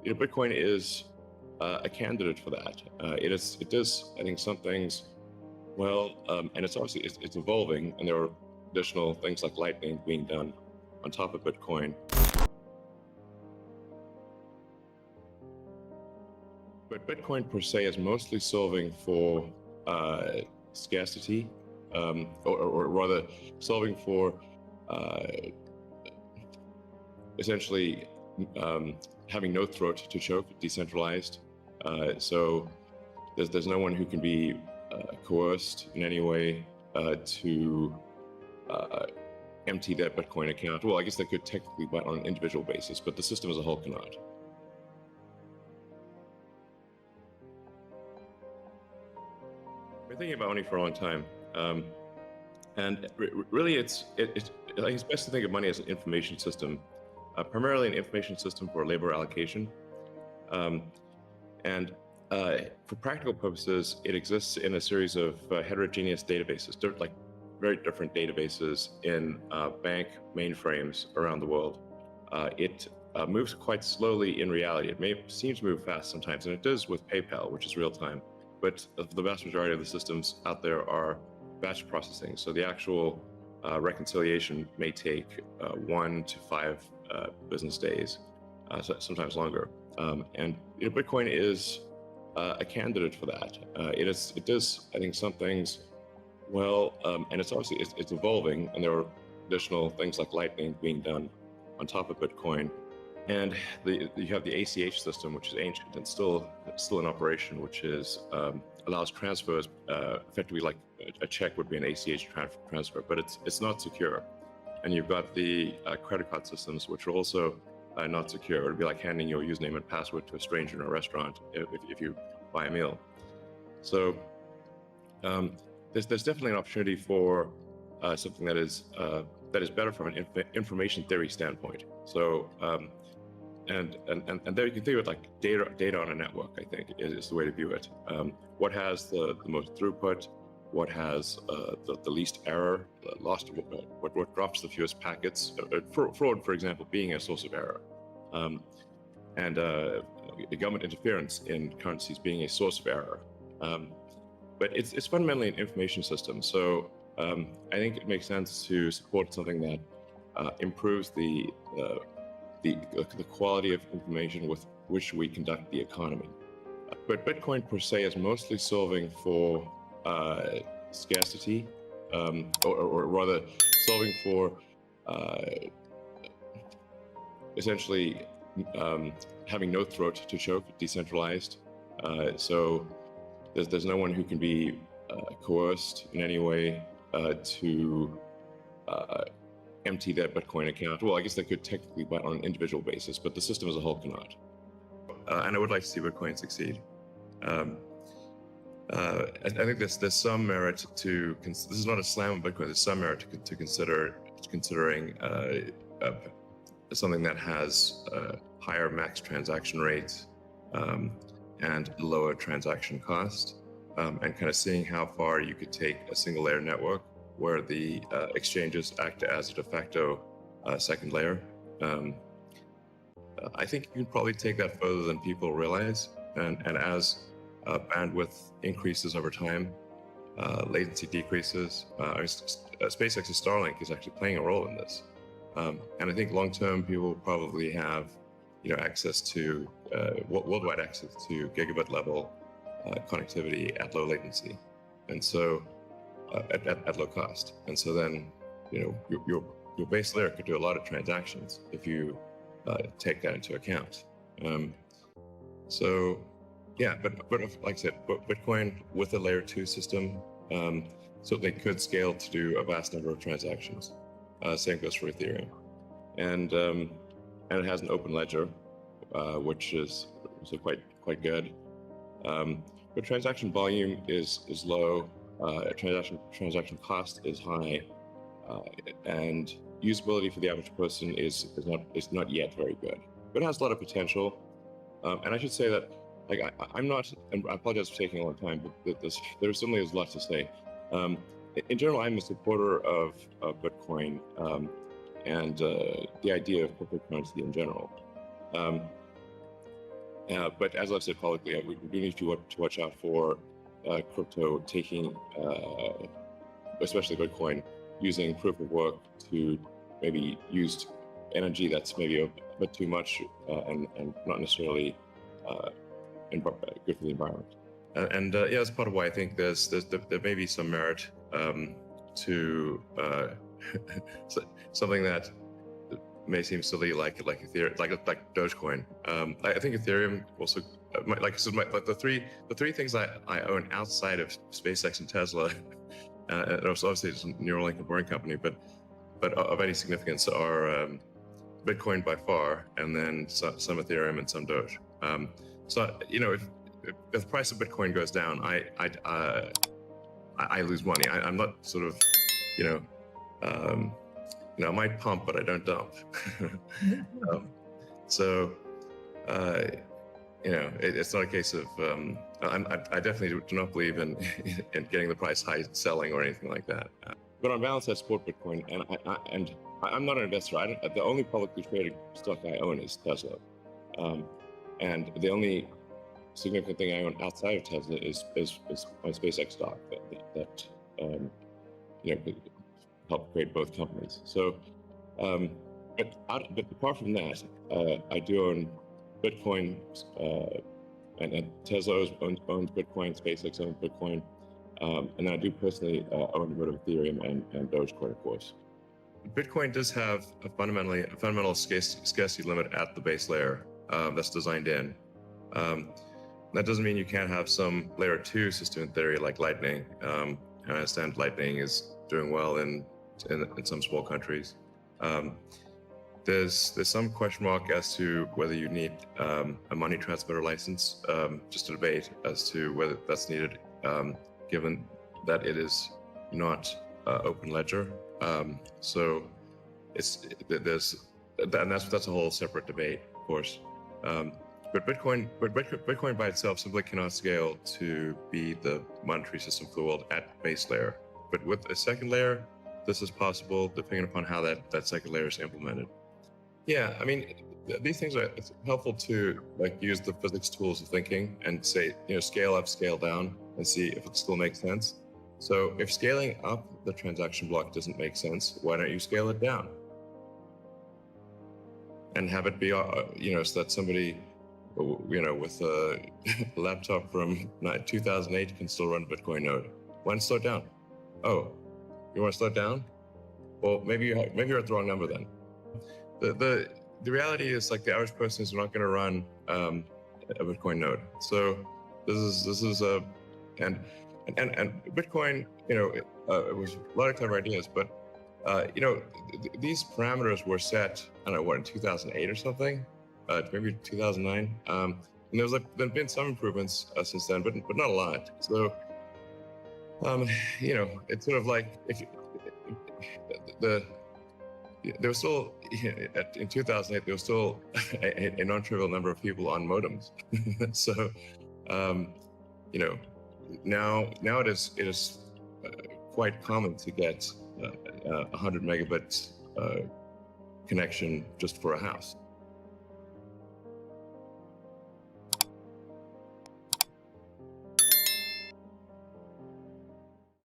Bitcoin is a candidate for that. It does, I think, some things well, and it's obviously it's evolving, and there are additional things like Lightning being done on top of Bitcoin. But Bitcoin per se is mostly solving for scarcity, or rather solving for essentially having no throat to choke, decentralized. So there's no one who can be coerced in any way to empty their Bitcoin account. Well, I guess they could technically, but on an individual basis, but the system as a whole cannot. I've been thinking about money for a long time, and really, it's best to think of money as an information system, primarily an information system for labor allocation, and for practical purposes, it exists in a series of heterogeneous databases, like very different databases in bank mainframes around the world. It moves quite slowly in reality. It may seem to move fast sometimes, and it does with PayPal, which is real time. But the vast majority of the systems out there are batch processing. So the actual reconciliation may take 1 to 5 business days, sometimes longer. And Bitcoin is a candidate for that. It does, I think, some things well, and it's obviously it's evolving, and there are additional things like Lightning being done on top of Bitcoin. And you have the ACH system, which is ancient and still in operation, which is allows transfers effectively like a check would be an ACH transfer, but it's not secure. And you've got the credit card systems, which are also not secure. It would be like handing your username and password to a stranger in a restaurant if you buy a meal. So there's definitely an opportunity for something that is better from an information theory standpoint. So and there you can think of it like data on a network. I think is the way to view it. What has the most throughput? What has the least error? What drops the fewest packets? Fraud, for example, being a source of error, and the government interference in currencies being a source of error. But it's fundamentally an information system. So I think it makes sense to support something that improves the quality of information with which we conduct the economy. But Bitcoin per se is mostly solving for scarcity, or rather solving for essentially having no throat to choke, decentralized. So there's no one who can be coerced in any way to empty their Bitcoin account. Well, I guess they could technically, but on an individual basis, but the system as a whole cannot. And I would like to see Bitcoin succeed. I think there's some merit to, this is not a slam on Bitcoin, there's some merit to considering something that has higher max transaction rates and lower transaction cost, and kind of seeing how far you could take a single layer network where the exchanges act as a de facto second layer. I think you can probably take that further than people realize, and as bandwidth increases over time, latency decreases. SpaceX's Starlink is actually playing a role in this, and I think long-term people will probably have, access to worldwide access to gigabit level connectivity at low latency, and so at low cost. And so then, your base layer could do a lot of transactions if you take that into account. So yeah, but like I said, Bitcoin with a layer 2 system, so they could scale to do a vast number of transactions. Same goes for Ethereum, and it has an open ledger, which is quite good. But transaction volume is low. Transaction cost is high, and usability for the average person is not yet very good. But it has a lot of potential, and I should say that, I'm not, and I apologize for taking a long time, but there certainly is a lot to say. In general, I'm a supporter of Bitcoin and the idea of cryptocurrency in general. But as I've said publicly, we do need to watch out for crypto taking, especially Bitcoin, using proof of work to maybe use energy that's maybe a bit too much and not necessarily good for the environment. Yeah, that's part of why I think there may be some merit to something that may seem silly, like Ethereum, like Dogecoin. I think Ethereum also, the three things I own outside of SpaceX and Tesla, and also obviously it's a Neuralink and boring company, but of any significance are Bitcoin by far, and then some Ethereum and some Doge. So if the price of Bitcoin goes down, I lose money. I'm not sort of, I might pump, but I don't dump. It's not a case of, I definitely do not believe in getting the price high selling or anything like that. But on balance, I support Bitcoin, and I'm not an investor. The only publicly traded stock I own is Tesla, and the only significant thing I own outside of Tesla is my SpaceX stock that helped create both companies. So, but apart from that, I do own Bitcoin, and Tesla owns Bitcoin, SpaceX owns Bitcoin, and then I do personally own a bit of Ethereum and Dogecoin, of course. Bitcoin does have a fundamental scarcity limit at the base layer that's designed in. That doesn't mean you can't have some layer 2 system in theory like Lightning. I understand Lightning is doing well in some small countries. There's some question mark as to whether you need a money transmitter license. Just a debate as to whether that's needed, given that it is not open ledger. So that's a whole separate debate, of course. But Bitcoin by itself simply cannot scale to be the monetary system for the world at base layer. But with a second layer, this is possible depending upon how that second layer is implemented. Yeah, I mean, these things it's helpful to use the physics tools of thinking and say, scale up, scale down, and see if it still makes sense. So if scaling up the transaction block doesn't make sense, why don't you scale it down? And have it be, so that somebody, with a laptop from 2008 can still run Bitcoin node. Why not slow it down? Oh, you want to slow it down? Well, maybe you're at the wrong number then. The reality is the average person is not going to run a Bitcoin node. So this is and Bitcoin, it was a lot of clever ideas, but these parameters were set, I don't know, in 2008 or something, maybe 2009. And there's been some improvements since then, but not a lot. So, it's sort of there was still, in 2008, there was still a non-trivial number of people on modems. So, now it is quite common to get 100 megabits connection just for a house.